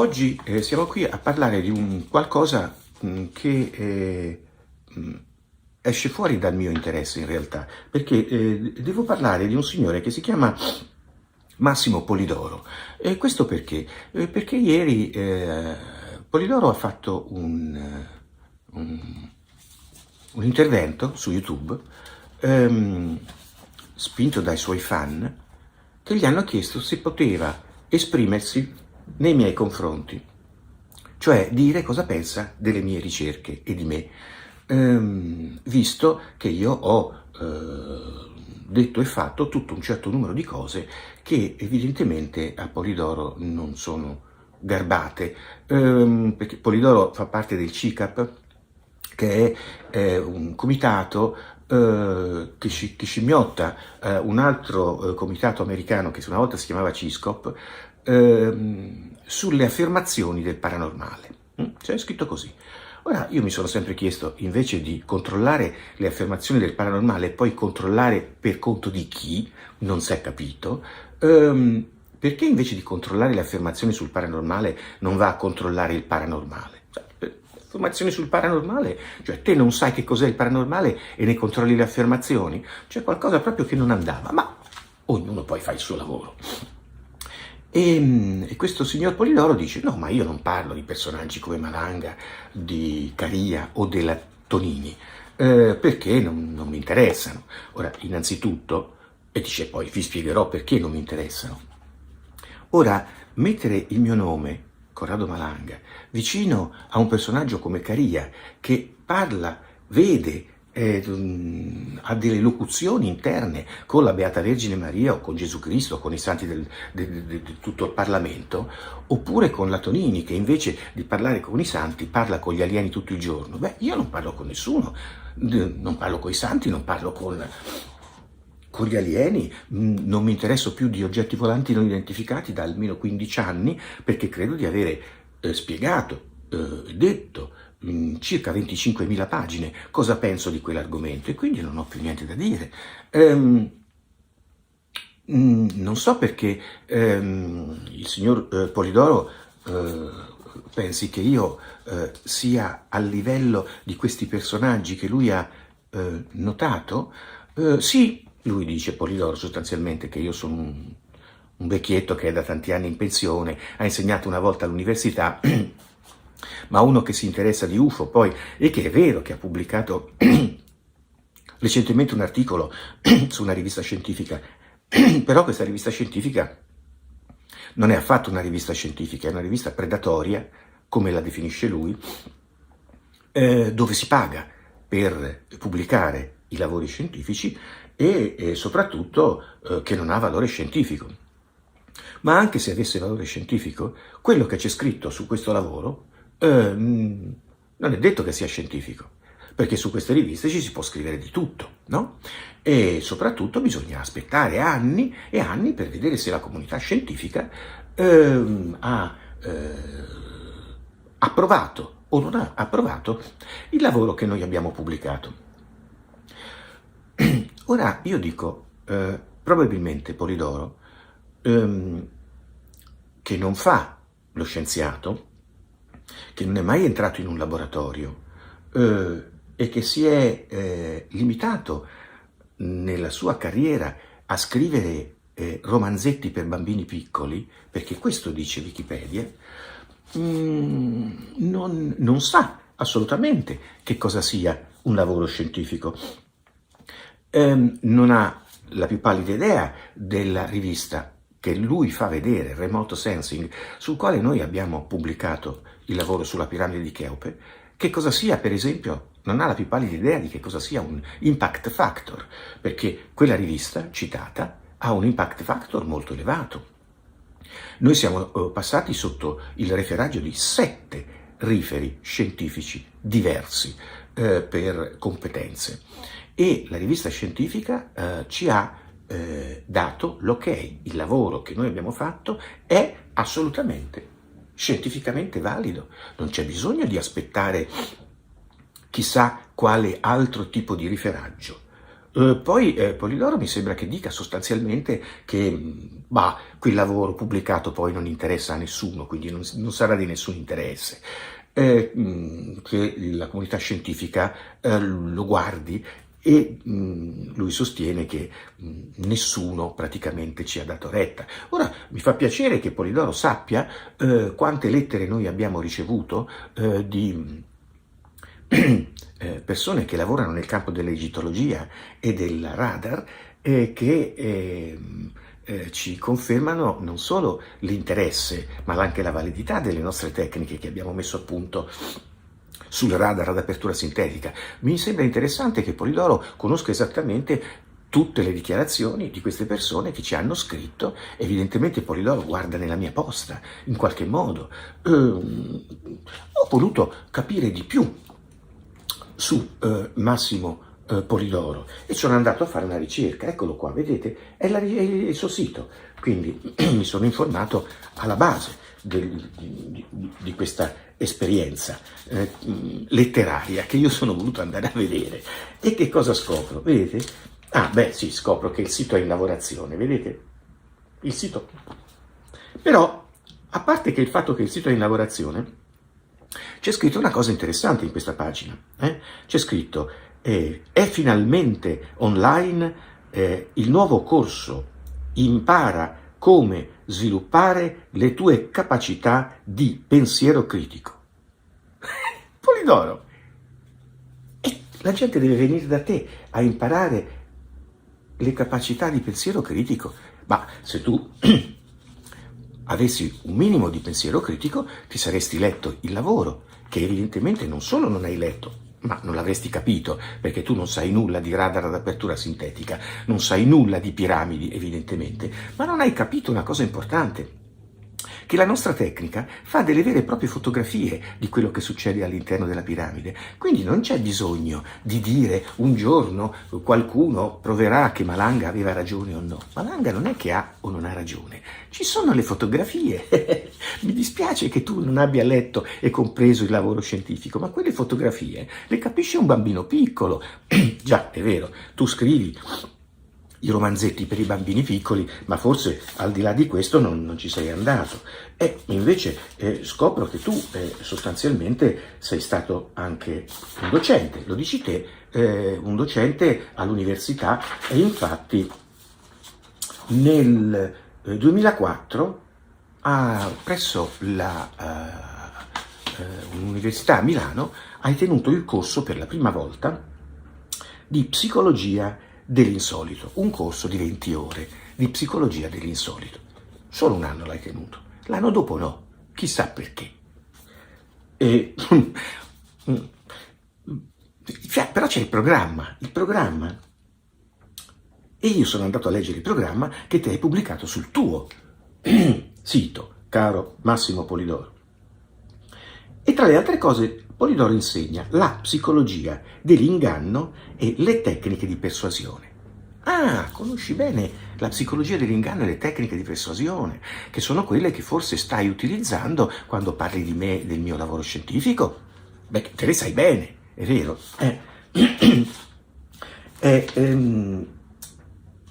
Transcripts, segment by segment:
Oggi siamo qui a parlare di un qualcosa che esce fuori dal mio interesse in realtà, perché devo parlare di un signore che si chiama Massimo Polidoro. E questo perché? Perché ieri Polidoro ha fatto un intervento su YouTube, spinto dai suoi fan, che gli hanno chiesto se poteva esprimersi nei miei confronti, cioè dire cosa pensa delle mie ricerche e di me, visto che io ho detto e fatto tutto un certo numero di cose che evidentemente a Polidoro non sono garbate, perché Polidoro fa parte del CICAP, che è un comitato che scimmiotta un altro comitato americano che una volta si chiamava CISCOP, sulle affermazioni del paranormale. C'è scritto così. Ora, io mi sono sempre chiesto, invece di controllare le affermazioni del paranormale e poi controllare per conto di chi, non si è capito, perché invece di controllare le affermazioni sul paranormale non va a controllare il paranormale? Affermazioni sul paranormale, cioè te non sai che cos'è il paranormale e ne controlli le affermazioni? C'è qualcosa proprio che non andava, ma ognuno poi fa il suo lavoro. E questo signor Polidoro dice: no, ma io non parlo di personaggi come Malanga, di Caria o della Tonini, perché non mi interessano. Ora, innanzitutto, e dice poi vi spiegherò perché non mi interessano. Ora, mettere il mio nome, Corrado Malanga, vicino a un personaggio come Caria, che parla, vede, ha delle locuzioni interne con la Beata Vergine Maria o con Gesù Cristo, con i santi di tutto il Parlamento, oppure con la Tonini, che invece di parlare con i santi parla con gli alieni tutto il giorno. Beh, io non parlo con nessuno, non parlo con i santi, non parlo con gli alieni, non mi interesso più di oggetti volanti non identificati da almeno 15 anni, perché credo di avere spiegato, detto in circa 25.000 pagine cosa penso di quell'argomento, e quindi non ho più niente da dire. Non so perché il signor Polidoro pensi che io sia al livello di questi personaggi che lui ha notato. Sì, lui dice, Polidoro, sostanzialmente, che io sono un vecchietto che è da tanti anni in pensione, ha insegnato una volta all'università, ma uno che si interessa di UFO poi, e che è vero che ha pubblicato recentemente un articolo su una rivista scientifica, però questa rivista scientifica non è affatto una rivista scientifica, è una rivista predatoria, come la definisce lui, dove si paga per pubblicare i lavori scientifici e soprattutto che non ha valore scientifico. Ma anche se avesse valore scientifico, quello che c'è scritto su questo lavoro non è detto che sia scientifico, perché su queste riviste ci si può scrivere di tutto, no? E soprattutto bisogna aspettare anni e anni per vedere se la comunità scientifica ha approvato o non ha approvato il lavoro che noi abbiamo pubblicato. Ora io dico, probabilmente Polidoro, che non fa lo scienziato, che non è mai entrato in un laboratorio e che si è limitato nella sua carriera a scrivere romanzetti per bambini piccoli, perché questo dice Wikipedia, non sa assolutamente che cosa sia un lavoro scientifico. Non ha la più pallida idea della rivista che lui fa vedere, Remote Sensing, sul quale noi abbiamo pubblicato il lavoro sulla piramide di Cheope, che cosa sia, per esempio, non ha la più pallida idea di che cosa sia un impact factor, perché quella rivista citata ha un impact factor molto elevato. Noi siamo passati sotto il referaggio di 7 riferi scientifici diversi per competenze, e la rivista scientifica ci ha dato l'ok, il lavoro che noi abbiamo fatto è assolutamente scientificamente valido, non c'è bisogno di aspettare chissà quale altro tipo di riferaggio. Poi Polidoro mi sembra che dica sostanzialmente che quel lavoro pubblicato poi non interessa a nessuno, quindi non sarà di nessun interesse, che la comunità scientifica lo guardi e lui sostiene che nessuno praticamente ci ha dato retta. Ora mi fa piacere che Polidoro sappia quante lettere noi abbiamo ricevuto di persone che lavorano nel campo dell'egittologia e del radar che ci confermano non solo l'interesse ma anche la validità delle nostre tecniche che abbiamo messo a punto sul radar ad apertura sintetica. Mi sembra interessante che Polidoro conosca esattamente tutte le dichiarazioni di queste persone che ci hanno scritto. Evidentemente Polidoro guarda nella mia posta, in qualche modo. Ho voluto capire di più su Massimo Polidoro e sono andato a fare una ricerca. Eccolo qua, vedete? È il suo sito. Quindi mi sono informato alla base di questa esperienza letteraria che io sono voluto andare a vedere. E che cosa scopro? Vedete? Sì, scopro che il sito è in lavorazione, vedete? Il sito. Però, a parte che il fatto che il sito è in lavorazione, c'è scritto una cosa interessante in questa pagina. C'è scritto, è finalmente online il nuovo corso Impara come sviluppare le tue capacità di pensiero critico. Polidoro! E la gente deve venire da te a imparare le capacità di pensiero critico. Ma se tu avessi un minimo di pensiero critico, ti saresti letto il lavoro, che evidentemente non solo non hai letto, ma non l'avresti capito, perché tu non sai nulla di radar ad apertura sintetica, non sai nulla di piramidi, evidentemente, ma non hai capito una cosa importante, che la nostra tecnica fa delle vere e proprie fotografie di quello che succede all'interno della piramide. Quindi non c'è bisogno di dire un giorno qualcuno proverà che Malanga aveva ragione o no. Malanga non è che ha o non ha ragione, ci sono le fotografie. Mi dispiace che tu non abbia letto e compreso il lavoro scientifico, ma quelle fotografie le capisce un bambino piccolo. Già, è vero, tu scrivi i romanzetti per i bambini piccoli, ma forse al di là di questo non ci sei andato. E invece scopro che tu sostanzialmente sei stato anche un docente, lo dici te, un docente all'università, e infatti nel 2004 presso l'università a Milano hai tenuto il corso per la prima volta di psicologia dell'insolito, un corso di 20 ore di psicologia dell'insolito. Solo un anno l'hai tenuto, l'anno dopo no, chissà perché. Però c'è il programma, e io sono andato a leggere il programma che ti hai pubblicato sul tuo sito, caro Massimo Polidoro. E tra le altre cose Polidoro insegna la psicologia dell'inganno e le tecniche di persuasione. Conosci bene la psicologia dell'inganno e le tecniche di persuasione, che sono quelle che forse stai utilizzando quando parli di me e del mio lavoro scientifico? Beh, te le sai bene, è vero?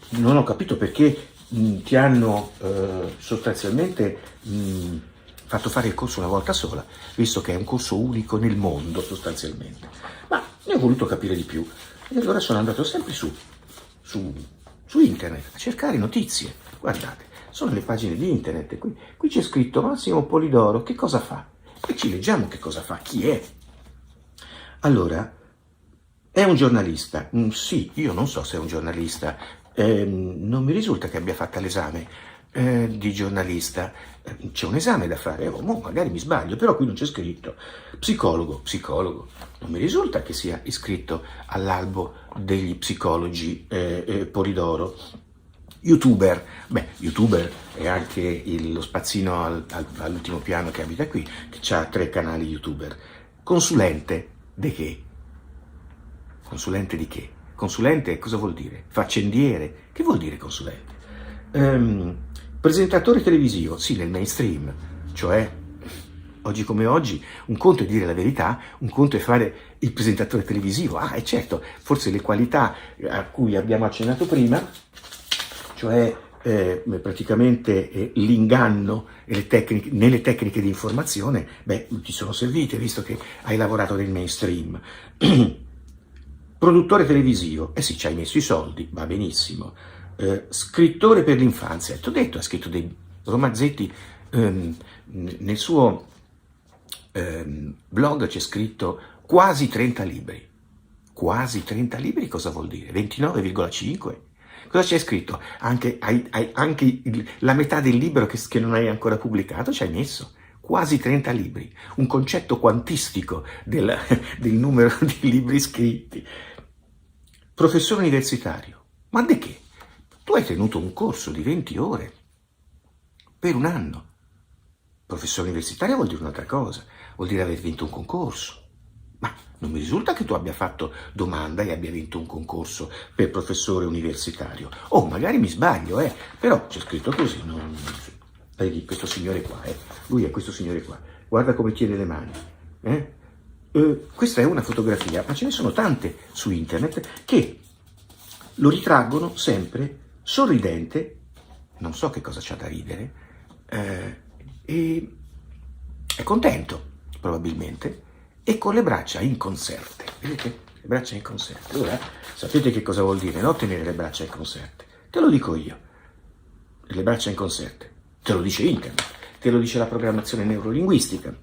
Non ho capito perché ti hanno sostanzialmente fatto fare il corso una volta sola, visto che è un corso unico nel mondo sostanzialmente. Ma ne ho voluto capire di più e allora sono andato sempre su internet a cercare notizie. Guardate, sono le pagine di internet, qui c'è scritto Massimo Polidoro, che cosa fa? E ci leggiamo che cosa fa, chi è. Allora, è un giornalista? Sì, io non so se è un giornalista, non mi risulta che abbia fatto l'esame di giornalista. C'è un esame da fare, magari mi sbaglio, però qui non c'è scritto. Psicologo, non mi risulta che sia iscritto all'albo degli psicologi Polidoro. YouTuber, YouTuber è anche lo spazzino all'ultimo piano che abita qui, che ha 3 canali YouTuber. Consulente di che? Consulente di che? Consulente cosa vuol dire? Faccendiere? Che vuol dire consulente? Presentatore televisivo? Sì, nel mainstream, cioè Oggi come oggi, un conto è dire la verità, un conto è fare il presentatore televisivo. Ah, e certo, forse le qualità a cui abbiamo accennato prima, cioè praticamente l'inganno e nelle tecniche di informazione, beh, ti sono servite, visto che hai lavorato nel mainstream. Produttore televisivo, eh sì, ci hai messo i soldi, va benissimo. Scrittore per l'infanzia, ti ho detto, ha scritto dei romanzetti, nel suo blog c'è scritto quasi 30 libri. Quasi 30 libri cosa vuol dire? 29,5? Cosa c'è scritto? Anche la metà del libro che non hai ancora pubblicato ci hai messo. Quasi 30 libri. Un concetto quantistico del numero di libri scritti. Professore universitario. Ma di che? Tu hai tenuto un corso di 20 ore per un anno. Professore universitario vuol dire un'altra cosa, vuol dire aver vinto un concorso. Ma non mi risulta che tu abbia fatto domanda e abbia vinto un concorso per professore universitario. Oh, magari mi sbaglio, però c'è scritto così. Vedi, questo signore qua, lui è questo signore qua. Guarda come tiene le mani. Questa è una fotografia, ma ce ne sono tante su internet che lo ritraggono sempre sorridente, non so che cosa c'ha da ridere, e è contento, probabilmente, e con le braccia inconserte. Vedete? Le braccia inconserte. Ora, sapete che cosa vuol dire, no? Tenere le braccia inconserte. Te lo dico io. Le braccia inconserte. Te lo dice internet. Te lo dice la programmazione neurolinguistica.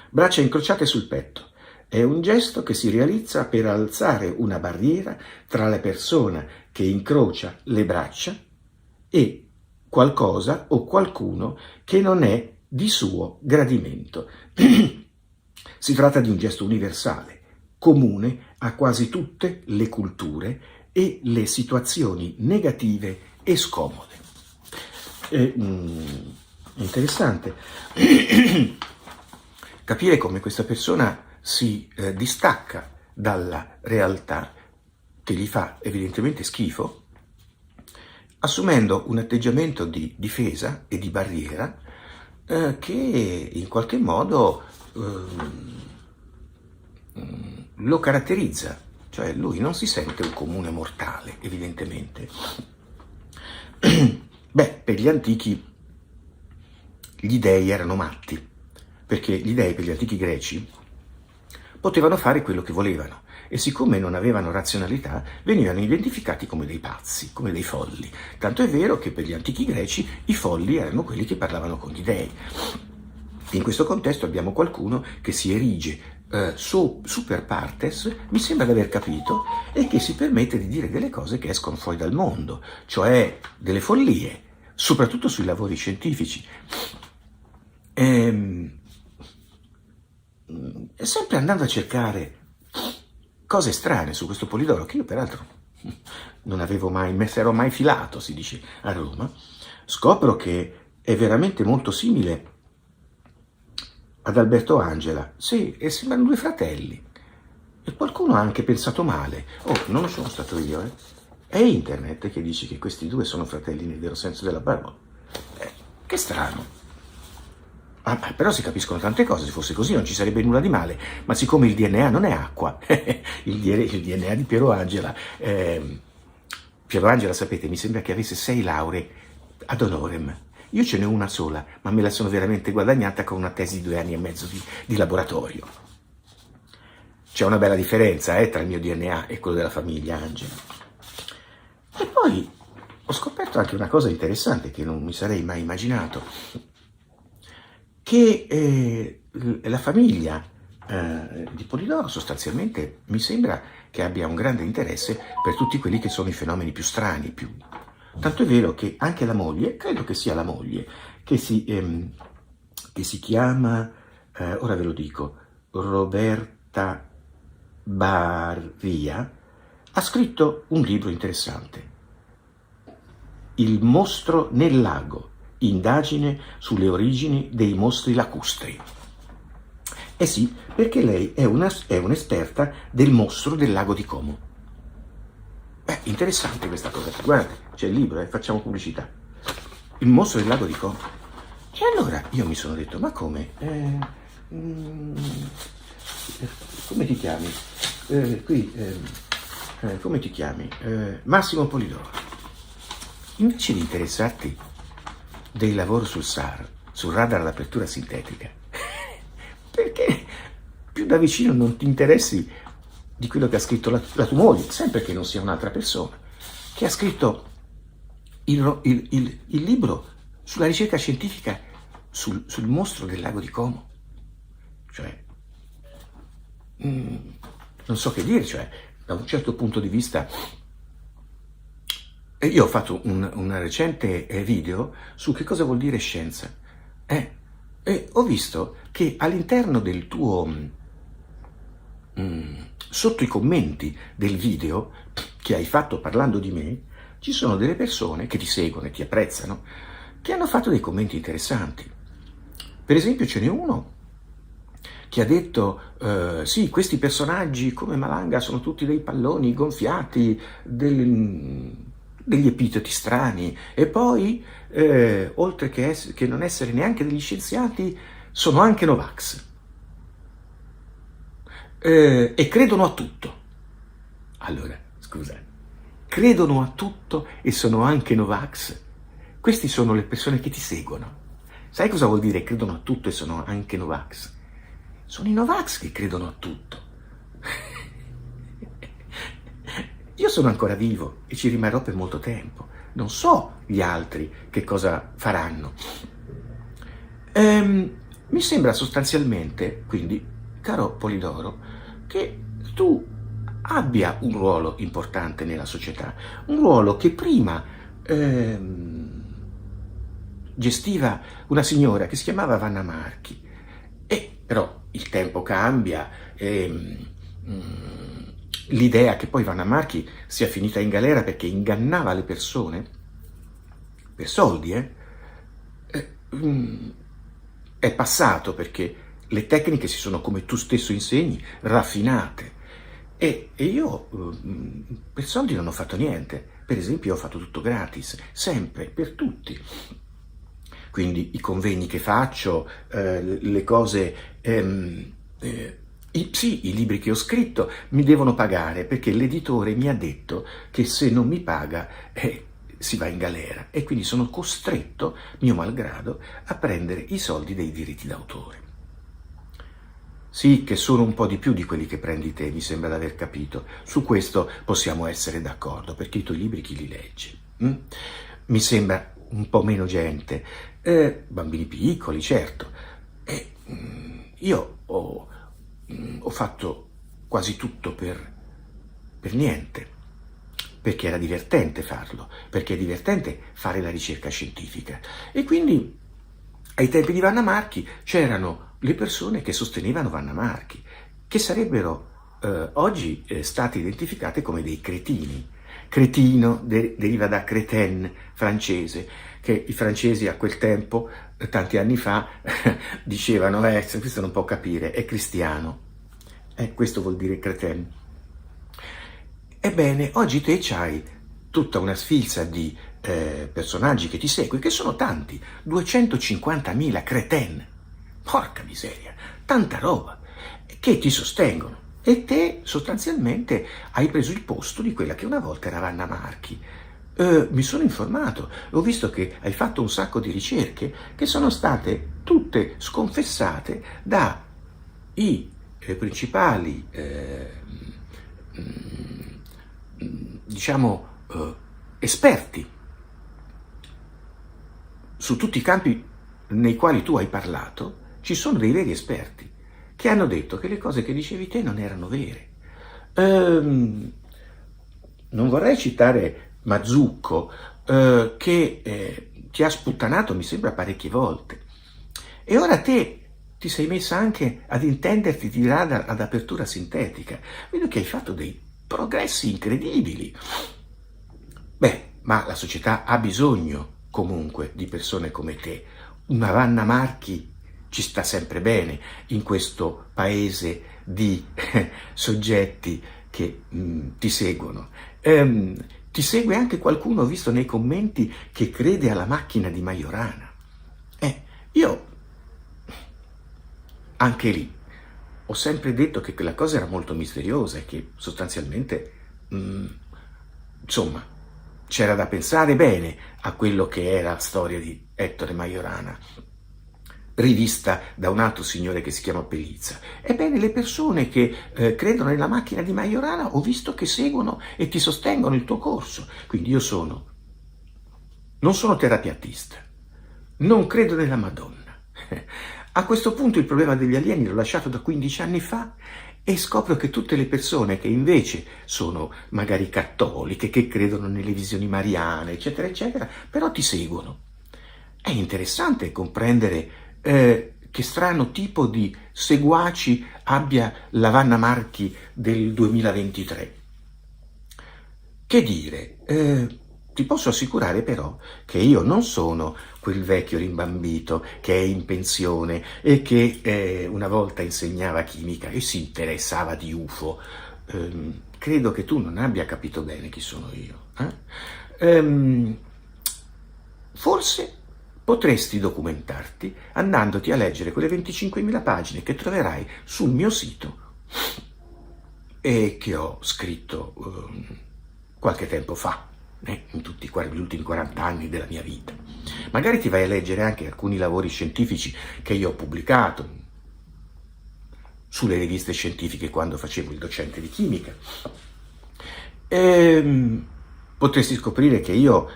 Braccia incrociate sul petto. È un gesto che si realizza per alzare una barriera tra la persona che incrocia le braccia e qualcosa o qualcuno che non è di suo gradimento. Si tratta di un gesto universale, comune a quasi tutte le culture e le situazioni negative e scomode. È interessante capire come questa persona si distacca dalla realtà, che gli fa evidentemente schifo, assumendo un atteggiamento di difesa e di barriera che in qualche modo lo caratterizza. Cioè lui non si sente un comune mortale, evidentemente. Beh, per gli antichi gli dei erano matti, perché gli dei per gli antichi greci potevano fare quello che volevano e siccome non avevano razionalità venivano identificati come dei pazzi, come dei folli. Tanto è vero che per gli antichi greci i folli erano quelli che parlavano con gli dei. In questo contesto abbiamo qualcuno che si erige super partes, mi sembra di aver capito, e che si permette di dire delle cose che escono fuori dal mondo, cioè delle follie, soprattutto sui lavori scientifici. E sempre andando a cercare cose strane su questo Polidoro, che io peraltro non avevo mai, me ero mai filato, si dice a Roma, scopro che è veramente molto simile ad Alberto Angela. Sì, e sembrano due fratelli. E qualcuno ha anche pensato male. Oh, non lo sono stato io, È internet che dice che questi due sono fratelli nel vero senso della parola. Che strano. Però si capiscono tante cose, se fosse così non ci sarebbe nulla di male, ma siccome il DNA non è acqua, il DNA di Piero Angela, sapete, mi sembra che avesse 6 lauree ad honorem. Io ce n'è una sola, ma me la sono veramente guadagnata con una tesi di 2 anni e mezzo di laboratorio. C'è una bella differenza tra il mio DNA e quello della famiglia Angela. E poi ho scoperto anche una cosa interessante che non mi sarei mai immaginato, che la famiglia di Polidoro sostanzialmente mi sembra che abbia un grande interesse per tutti quelli che sono i fenomeni più strani, tanto è vero che anche la moglie, credo che sia la moglie, che si chiama, ora ve lo dico, Roberta Baria, ha scritto un libro interessante, Il mostro nel lago, indagine sulle origini dei mostri lacustri. Eh sì, perché lei è un'esperta del mostro del lago di Como. Interessante questa cosa. Guardate, c'è il libro, facciamo pubblicità. Il mostro del lago di Como. E allora io mi sono detto, ma come? Mm, come ti chiami? Come ti chiami? Massimo Polidoro. Invece di interessarti del lavoro sul SAR, sul radar all'apertura sintetica, perché più da vicino non ti interessi di quello che ha scritto la tua moglie, sempre che non sia un'altra persona, che ha scritto il libro sulla ricerca scientifica sul mostro del lago di Como? Cioè, non so che dire, cioè, da un certo punto di vista. Io ho fatto un recente video su che cosa vuol dire scienza. E ho visto che all'interno del tuo, sotto i commenti del video che hai fatto parlando di me, ci sono delle persone che ti seguono e ti apprezzano, che hanno fatto dei commenti interessanti. Per esempio ce n'è uno che ha detto, sì, questi personaggi come Malanga sono tutti dei palloni gonfiati, degli epiteti strani, e poi, oltre che non essere neanche degli scienziati, sono anche Novax. E credono a tutto. Allora, scusa, credono a tutto e sono anche Novax? Queste sono le persone che ti seguono. Sai cosa vuol dire credono a tutto e sono anche Novax? Sono i Novax che credono a tutto. Io sono ancora vivo e ci rimarrò per molto tempo. Non so gli altri che cosa faranno. Mi sembra sostanzialmente, quindi, caro Polidoro, che tu abbia un ruolo importante nella società, un ruolo che prima gestiva una signora che si chiamava Vanna Marchi, e però il tempo cambia, l'idea che poi Vanna Marchi sia finita in galera perché ingannava le persone per soldi è passato, perché le tecniche si sono, come tu stesso insegni, raffinate, e io per soldi non ho fatto niente. Per esempio, ho fatto tutto gratis, sempre, per tutti. Quindi i convegni che faccio, le cose, sì, i libri che ho scritto mi devono pagare, perché l'editore mi ha detto che se non mi paga si va in galera, e quindi sono costretto, mio malgrado, a prendere i soldi dei diritti d'autore. Sì, che sono un po' di più di quelli che prendi te, mi sembra di aver capito. Su questo possiamo essere d'accordo, perché i tuoi libri chi li legge? Mi sembra un po' meno gente, bambini piccoli, certo. Io ho fatto quasi tutto per niente, perché era divertente farlo, perché è divertente fare la ricerca scientifica. E quindi ai tempi di Vanna Marchi c'erano le persone che sostenevano Vanna Marchi, che sarebbero oggi state identificate come dei cretini. Cretino deriva da crétin, francese, che i francesi a quel tempo, tanti anni fa, dicevano, questo non può capire, è cristiano. Questo vuol dire crétin. Ebbene, oggi te c'hai tutta una sfilza di personaggi che ti segui, che sono tanti, 250.000 crétin, porca miseria, tanta roba, che ti sostengono. E te sostanzialmente hai preso il posto di quella che una volta era Vanna Marchi. Mi sono informato, ho visto che hai fatto un sacco di ricerche che sono state tutte sconfessate dai principali, diciamo, esperti su tutti i campi nei quali tu hai parlato. Ci sono dei veri esperti che hanno detto che le cose che dicevi te non erano vere. Non vorrei citare Mazzucco, che ti ha sputtanato, mi sembra, parecchie volte. E ora te ti sei messa anche ad intenderti di radar ad apertura sintetica. Vedo che hai fatto dei progressi incredibili. Beh, ma la società ha bisogno comunque di persone come te. Una Vanna Marchi ci sta sempre bene in questo paese di soggetti che ti seguono. Ti segue anche qualcuno, ho visto nei commenti, che crede alla macchina di Majorana. Io, anche lì, ho sempre detto che quella cosa era molto misteriosa e che sostanzialmente, insomma, c'era da pensare bene a quello che era la storia di Ettore Majorana, rivista da un altro signore che si chiama Pelizza. Ebbene, le persone che credono nella macchina di Majorana ho visto che seguono e ti sostengono il tuo corso. Quindi io non sono terapiattista, non credo nella Madonna. A questo punto il problema degli alieni l'ho lasciato da 15 anni fa e scopro che tutte le persone che invece sono magari cattoliche, che credono nelle visioni mariane, eccetera, eccetera, però ti seguono. È interessante comprendere che strano tipo di seguaci abbia la Vanna Marchi del 2023. Che dire, ti posso assicurare però che io non sono quel vecchio rimbambito che è in pensione e che una volta insegnava chimica e si interessava di UFO. Credo che tu non abbia capito bene chi sono io. Forse potresti documentarti andandoti a leggere quelle 25.000 pagine che troverai sul mio sito e che ho scritto qualche tempo fa, in tutti gli ultimi 40 anni della mia vita. Magari ti vai a leggere anche alcuni lavori scientifici che io ho pubblicato sulle riviste scientifiche quando facevo il docente di chimica. Potresti scoprire che io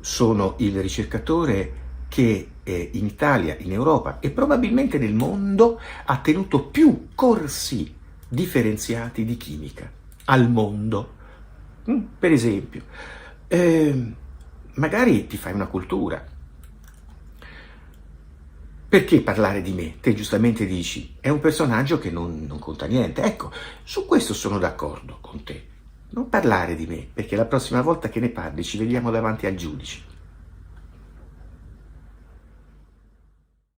sono il ricercatore che in Italia, in Europa e probabilmente nel mondo ha tenuto più corsi differenziati di chimica al mondo. Per esempio, magari ti fai una cultura. Perché parlare di me? Te giustamente dici, è un personaggio che non conta niente. Ecco, su questo sono d'accordo con te. Non parlare di me, perché la prossima volta che ne parli ci vediamo davanti al giudice.